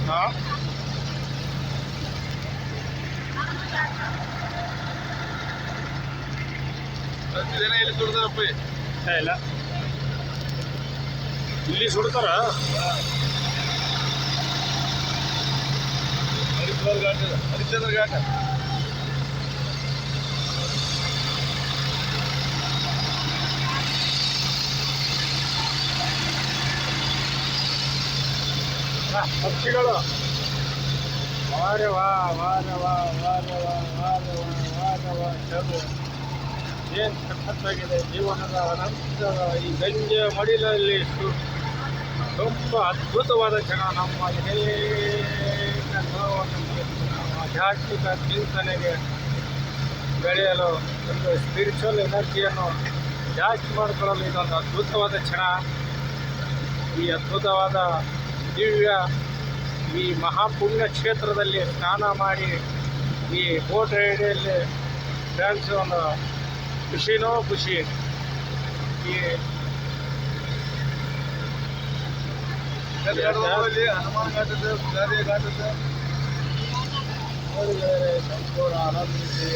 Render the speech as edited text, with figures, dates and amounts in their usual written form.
ಹಾಂ ಇಲ್ಲಿ ಸುಡ್ತಾರಪ್ಪ ಇಲ್ಲ ಇಲ್ಲಿ ಸುಡ್ತಾರ ಹರಿಶ್ಚಂದ್ರ ಘಾಟ ಪಕ್ಷಿಗಳು ವಾರೆ ವಾ ವಾರೆ ವಾ ವಾರೆ ವಾ ವಾರೆ ವಾ ವಾರೆ ವಾ ಚಲು ಏನು ಸಖತ್ತಾಗಿದೆ ಜೀವನದ ಅನಂತರ ಈ ಗಂಜೆ ಮಡಿಲಲ್ಲಿ ತುಂಬ ಅದ್ಭುತವಾದ ಕ್ಷಣ ನಮ್ಮ ಆಧ್ಯಾತ್ಮಿಕ ಚಿಂತನೆಗೆ ಬೆಳೆಯಲು ಒಂದು ಸ್ಪಿರಿಚುವಲ್ ಎನರ್ಜಿಯನ್ನು ಜಾಸ್ತಿ ಮಾಡಿಕೊಳ್ಳಲು ಇದೊಂದು ಅದ್ಭುತವಾದ ಕ್ಷಣ. ಈ ಅದ್ಭುತವಾದ ದಿವ್ಯ ಈ ಮಹಾಪುಣ್ಯ ಕ್ಷೇತ್ರದಲ್ಲಿ ಸ್ನಾನ ಮಾಡಿ ಈ ಬೋಟ್ ರೈಡಲ್ಲಿ ಡ್ಯಾನ್ಸ್ ಒಂದು ಖುಷಿನೋ ಖುಷಿ. ಈ ಹನುಮಾನ್ ಘಾಟದ ಗಾರಿಯ ಘಾಟದ ನೋಡಿದರೆ ಸಂಪೂರ್ಣ ಆನಂದಿಸಿ